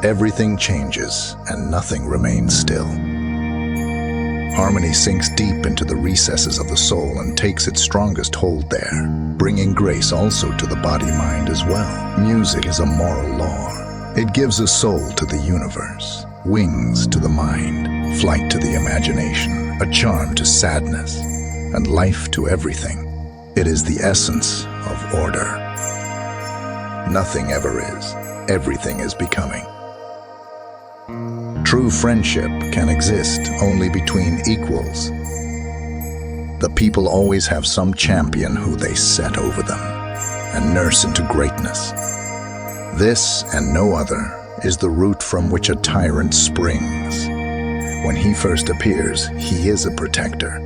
everything changes and nothing remains still. Harmony sinks deep into the recesses of the soul and takes its strongest hold there, bringing grace also to the body-mind as well. Music is a moral law. It gives a soul to the universe, wings to the mind, flight to the imagination, a charm to sadness, and life to everything. It is the essence of order. Nothing ever is. Everything is becoming. True friendship can exist only between equals. The people always have some champion who they set over them and nurse into greatness. This and no other is the root from which a tyrant springs. When he first appears, he is a protector.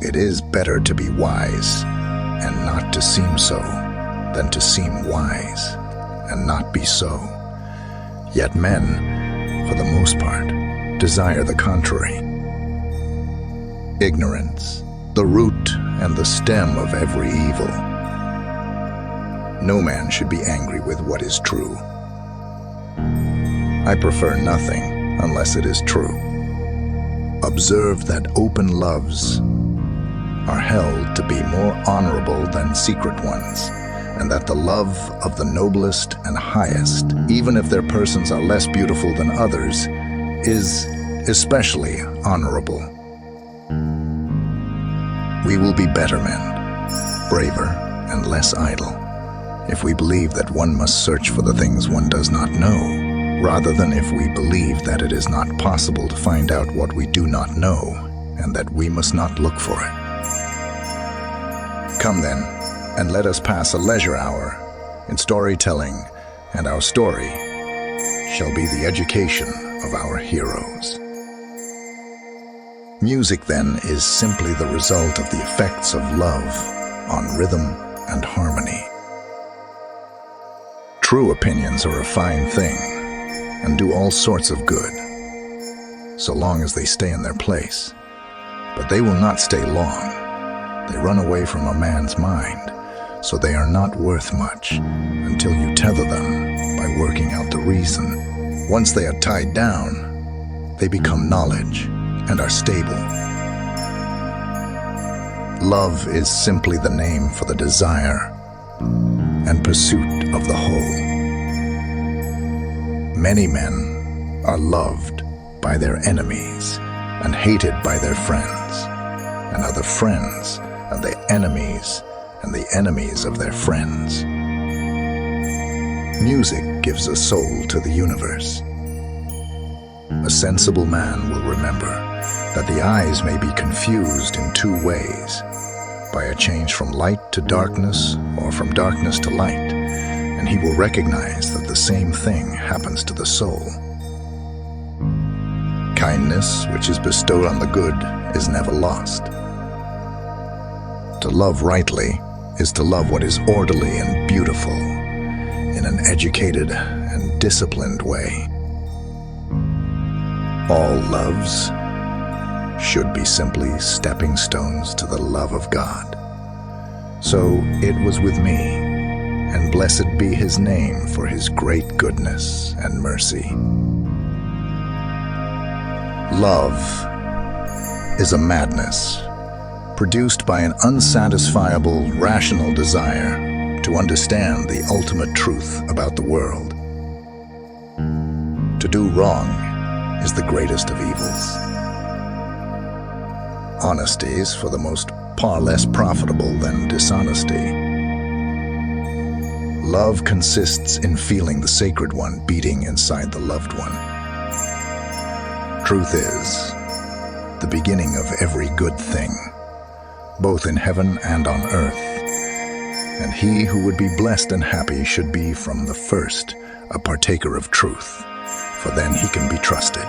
It is better to be wise and not to seem so than to seem wise and not be so. Yet men, for the most part, desire the contrary. Ignorance, the root and the stem of every evil. No man should be angry with what is true. I prefer nothing unless it is true. Observe that open loves are held to be more honorable than secret ones, and that the love of the noblest and highest, even if their persons are less beautiful than others, is especially honorable. We will be better men, braver and less idle, if we believe that one must search for the things one does not know, rather than if we believe that it is not possible to find out what we do not know, and that we must not look for it. Come then, and let us pass a leisure hour in storytelling, and our story shall be the education of our heroes. Music, then, is simply the result of the effects of love on rhythm and harmony. True opinions are a fine thing and do all sorts of good, so long as they stay in their place. But they will not stay long. They run away from a man's mind, so they are not worth much until you tether them by working out the reason. Once they are tied down, they become knowledge and are stable. Love is simply the name for the desire and pursuit of the whole. Many men are loved by their enemies and hated by their friends, and other friends are the enemies and the enemies of their friends. Music gives a soul to the universe. A sensible man will remember that the eyes may be confused in two ways, by a change from light to darkness or from darkness to light, and he will recognize that the same thing happens to the soul. Kindness, which is bestowed on the good, is never lost. To love rightly is to love what is orderly and beautiful in an educated and disciplined way. All loves should be simply stepping stones to the love of God. So it was with me, and blessed be his name for his great goodness and mercy. Love is a madness produced by an unsatisfiable, rational desire to understand the ultimate truth about the world. To do wrong is the greatest of evils. Honesty is for the most part less profitable than dishonesty. Love consists in feeling the sacred one beating inside the loved one. Truth is the beginning of every good thing, both in heaven and on earth, and he who would be blessed and happy should be from the first a partaker of truth, for then he can be trusted.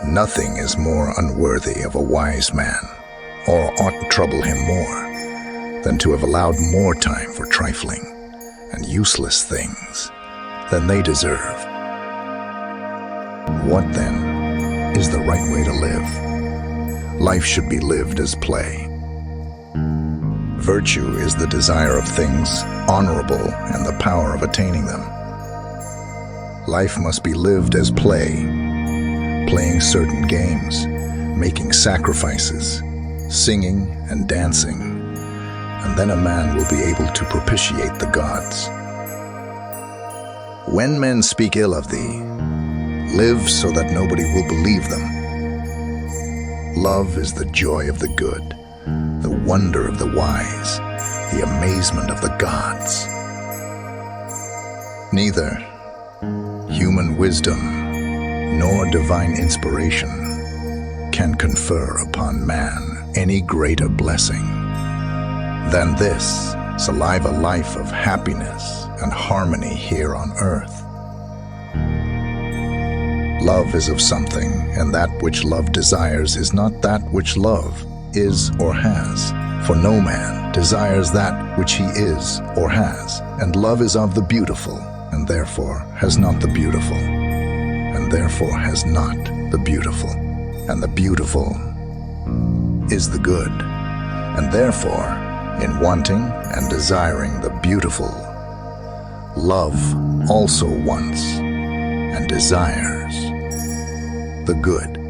Nothing is more unworthy of a wise man, or ought to trouble him more, than to have allowed more time for trifling and useless things than they deserve. What, then, is the right way to live? Life should be lived as play. Virtue is the desire of things honorable and the power of attaining them. Life must be lived as play, playing certain games, making sacrifices, singing and dancing, and then a man will be able to propitiate the gods. When men speak ill of thee, live so that nobody will believe them. Love is the joy of the good, the wonder of the wise, the amazement of the gods. Neither human wisdom nor divine inspiration can confer upon man any greater blessing than this saliva life of happiness and harmony here on earth. Love is of something, and that which love desires is not that which love is or has. For no man desires that which he is or has, and love is of the beautiful, and therefore has not the beautiful, and therefore has not the beautiful, and the beautiful is the good, and therefore, in wanting and desiring the beautiful, love also wants and desires the good.